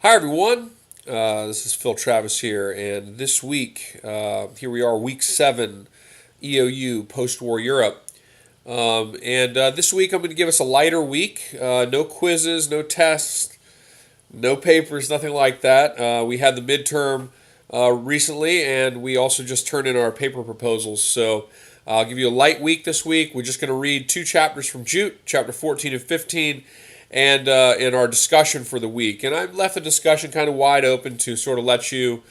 Hi, everyone. This is Phil Travis here, and this week, here we are, week 7, EOU, post-war Europe. This week, I'm going to give us a lighter week. No quizzes, no tests, no papers, nothing like that. We had the midterm recently, and we also just turned in our paper proposals. So I'll give you a light week this week. We're just going to read 2 chapters from Jute, chapter 14 and 15, and in our discussion for the week. And I've left the discussion kind of wide open to sort of let you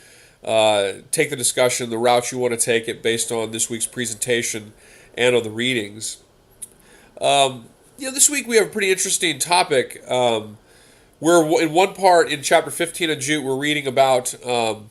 take the discussion the route you want to take it based on this week's presentation and on the readings. This week we have a pretty interesting topic. We're in one part in chapter 15 of Jute, we're reading about the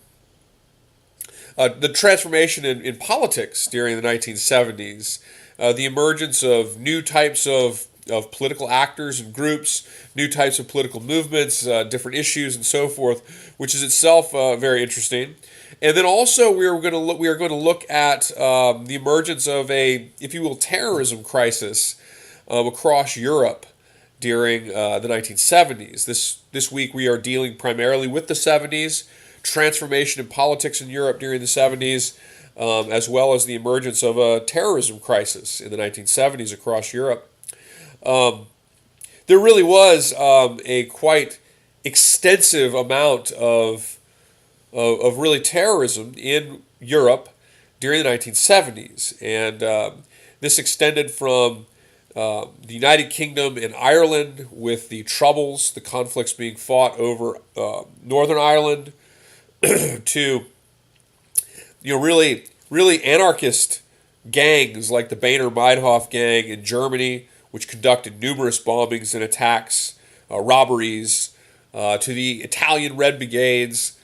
transformation in politics during the 1970s, the emergence of new types of political actors and groups, new types of political movements, different issues, and so forth, which is itself very interesting. And then also we are going to look at the emergence of a, if you will, terrorism crisis across Europe during the 1970s. This week we are dealing primarily with the 70s, transformation in politics in Europe during the 70s, as well as the emergence of a terrorism crisis in the 1970s across Europe. There really was a quite extensive amount of really terrorism in Europe during the 1970s, and this extended from the United Kingdom and Ireland, with the Troubles, the conflicts being fought over Northern Ireland, to really anarchist gangs like the Baader-Meinhof gang in Germany, which conducted numerous bombings and attacks, robberies, to the Italian Red Brigades,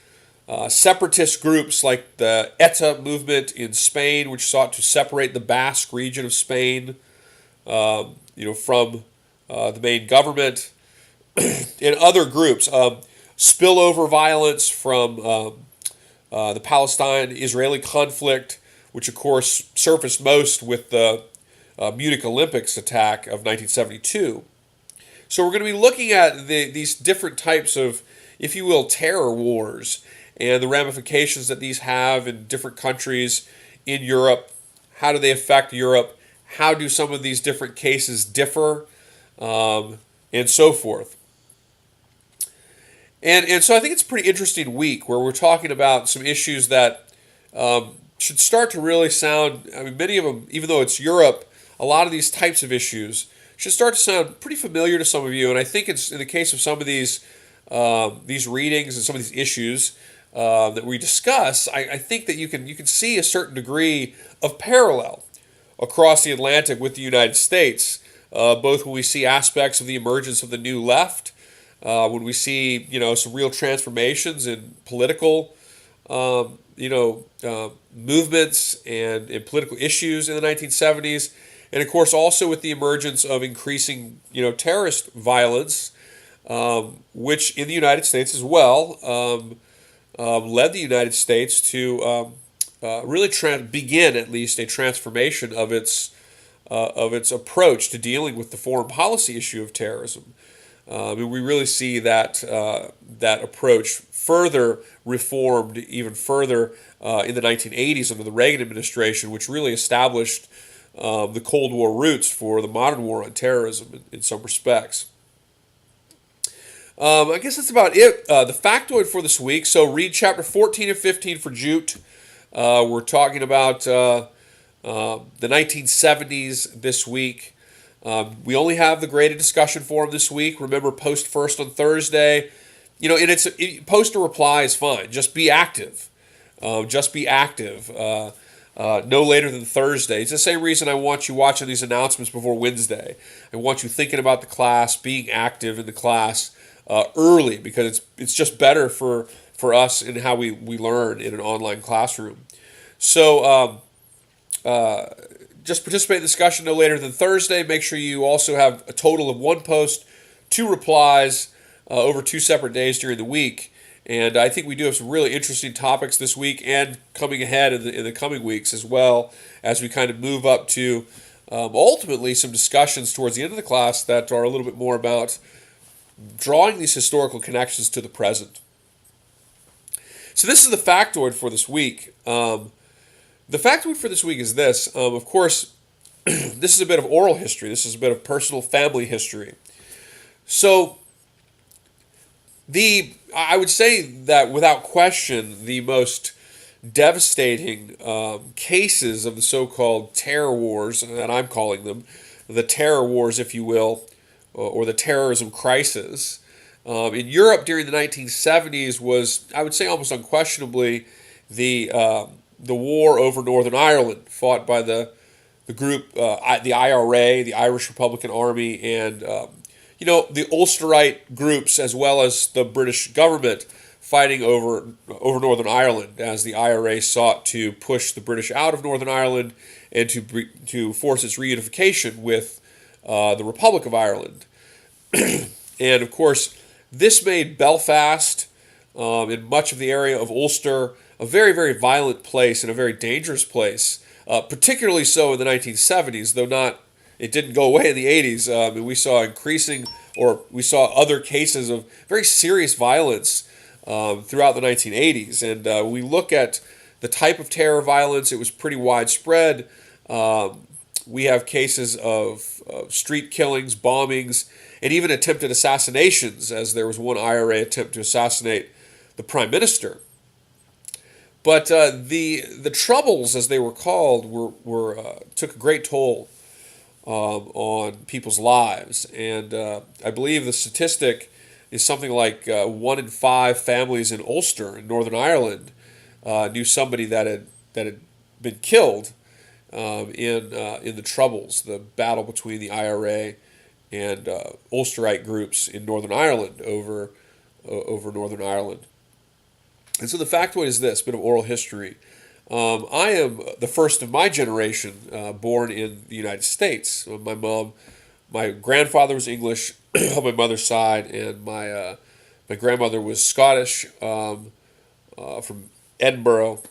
separatist groups like the ETA movement in Spain, which sought to separate the Basque region of Spain, from the main government, and other groups. Spillover violence from the Palestine-Israeli conflict, which of course surfaced most with the Munich Olympics attack of 1972. So we're going to be looking at these different types of, if you will, terror wars and the ramifications that these have in different countries in Europe. How do they affect Europe? How do some of these different cases differ? And so forth. And so I think it's a pretty interesting week where we're talking about some issues that should start to really sound, many of them, even though it's Europe, a lot of these types of issues should start to sound pretty familiar to some of you. And I think it's in the case of some of these readings and some of these issues that we discuss, I think that you can see a certain degree of parallel across the Atlantic with the United States, both when we see aspects of the emergence of the New Left, when we see some real transformations in political movements and in political issues in the 1970s. And of course, also with the emergence of increasing, terrorist violence, which in the United States as well led the United States to really begin at least a transformation of its approach to dealing with the foreign policy issue of terrorism. We really see that approach further reformed even further in the 1980s under the Reagan administration, which really established the Cold War roots for the modern war on terrorism in some respects. I guess that's about it. The factoid for this week. So read chapter 14 and 15 for Jute. We're talking about the 1970s this week. We only have the graded discussion forum this week. Remember, post first on Thursday. And post a reply is fine. Just be active. No later than Thursday. It's the same reason I want you watching these announcements before Wednesday. I want you thinking about the class, being active in the class early, because it's just better for us in how we learn in an online classroom. So just participate in the discussion no later than Thursday. Make sure you also have a total of 1 post, 2 replies over 2 separate days during the week. And I think we do have some really interesting topics this week and coming ahead in the coming weeks, as well as we kind of move up to ultimately some discussions towards the end of the class that are a little bit more about drawing these historical connections to the present. So this is the factoid for this week. The factoid for this week is this. Of course, this is a bit of oral history. This is a bit of personal family history. So I would say that without question, the most devastating cases of the so-called terror wars, and I'm calling them the terror wars, if you will, or the terrorism crisis, in Europe during the 1970s was, I would say, almost unquestionably the war over Northern Ireland, fought by the group, the IRA, the Irish Republican Army, and the Ulsterite groups, as well as the British government, fighting over Northern Ireland as the IRA sought to push the British out of Northern Ireland and to force its reunification with the Republic of Ireland. And of course, this made Belfast and much of the area of Ulster a very, very violent place and a very dangerous place, particularly so in the 1970s, though it didn't go away in the 80s. And we saw other cases of very serious violence throughout the 1980s. And we look at the type of terror violence, it was pretty widespread. We have cases of street killings, bombings, and even attempted assassinations, as there was one IRA attempt to assassinate the prime minister. But the Troubles, as they were called, took a great toll on people's lives. And I believe the statistic is something like 1 in 5 families in Ulster, in Northern Ireland, knew somebody that had been killed in the Troubles, the battle between the IRA and Ulsterite groups in Northern Ireland over Northern Ireland. And so the factoid is this, bit of oral history. I am the first of my generation born in the United States. My grandfather was English on my mother's side, and my grandmother was Scottish from Edinburgh,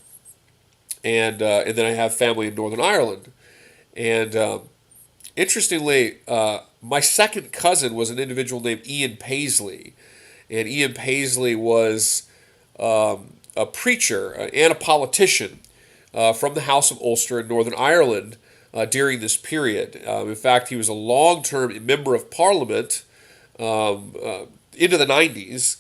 and then I have family in Northern Ireland. And interestingly, my second cousin was an individual named Ian Paisley, and Ian Paisley was a preacher and a politician from the House of Ulster in Northern Ireland during this period. In fact, he was a long-term member of Parliament into the 90s.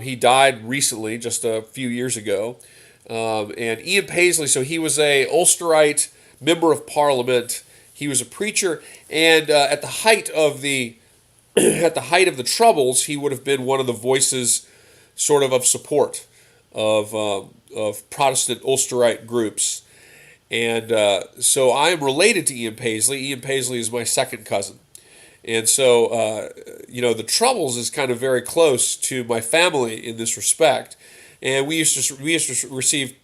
He died recently, just a few years ago. And Ian Paisley, so he was a Ulsterite member of Parliament. He was a preacher, and at the height of the Troubles, he would have been one of the voices, sort of support of Protestant Ulsterite groups. And so I am related to Ian Paisley. Ian Paisley is my second cousin. And so, the Troubles is kind of very close to my family in this respect. And we used to receive,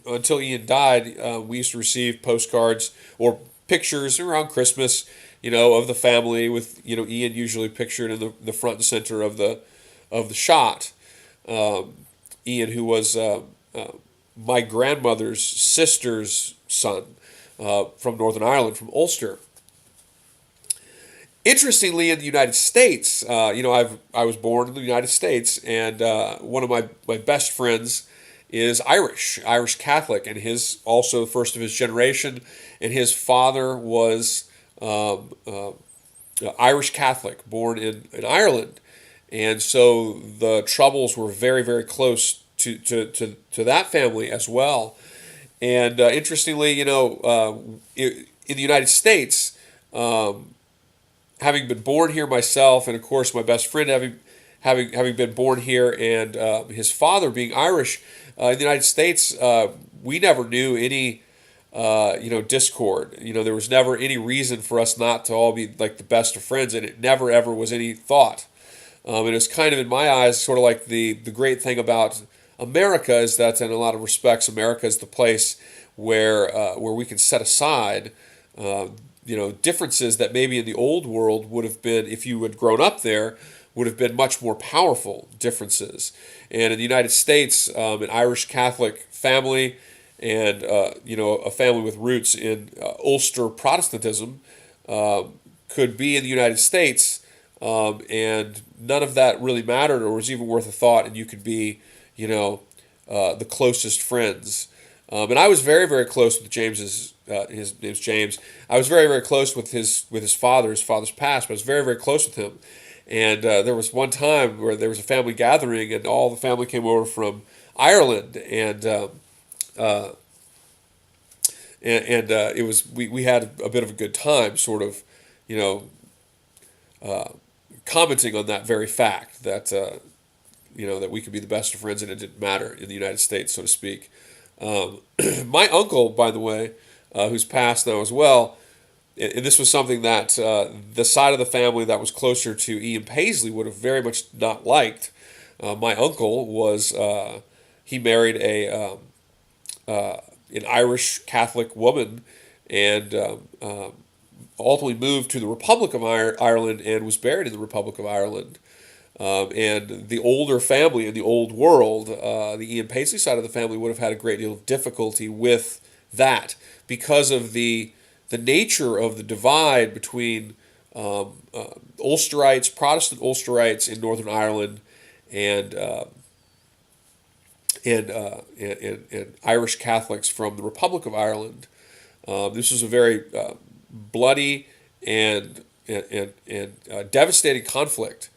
until Ian died, we used to receive postcards or pictures around Christmas, of the family with, Ian usually pictured in the front and center of the shot. Ian, who was my grandmother's sister's son from Northern Ireland, from Ulster. Interestingly, in the United States, I was born in the United States, and one of my best friends is Irish Catholic, and his also first of his generation, and his father was Irish Catholic, born in Ireland, and so the Troubles were very, very close to that family as well. And interestingly, in the United States, having been born here myself, and of course my best friend having been born here, and his father being Irish, in the United States, we never knew any discord. There was never any reason for us not to all be like the best of friends, and it never ever was any thought. And it was kind of, in my eyes, sort of like the great thing about America is that in a lot of respects, America is the place where we can set aside differences that maybe in the old world would have been, if you had grown up there, would have been much more powerful differences. And in the United States, an Irish Catholic family and a family with roots in Ulster Protestantism could be in the United States, and none of that really mattered or was even worth a thought, and you could be the closest friends. And I was very, very close with James's. His name's James. I was very, very close with his father. His father's passed, but I was very, very close with him. And there was one time where there was a family gathering, and all the family came over from Ireland, and it was we had a bit of a good time, sort of, you know, commenting on that very fact that that we could be the best of friends and it didn't matter in the United States, so to speak. My uncle, by the way, who's passed now as well, and this was something that the side of the family that was closer to Ian Paisley would have very much not liked. My uncle was he married an Irish Catholic woman, and ultimately moved to the Republic of Ireland and was buried in the Republic of Ireland. And the older family in the old world, the Ian Paisley side of the family, would have had a great deal of difficulty with that because of the nature of the divide between Ulsterites, Protestant Ulsterites in Northern Ireland, and Irish Catholics from the Republic of Ireland. This was a very bloody and devastating conflict.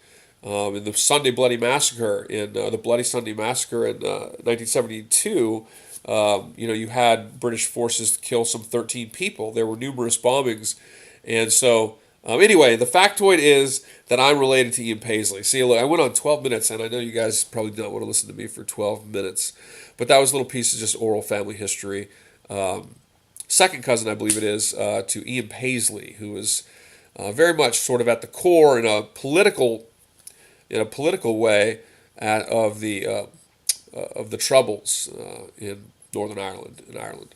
In the Sunday Bloody Massacre, the Bloody Sunday Massacre in 1972, you had British forces kill some 13 people. There were numerous bombings, and so anyway, the factoid is that I'm related to Ian Paisley. See, look, I went on 12 minutes, and I know you guys probably don't want to listen to me for 12 minutes, but that was a little piece of just oral family history. Second cousin, I believe it is, to Ian Paisley, who was very much sort of at the core in a political way of the troubles in Northern Ireland,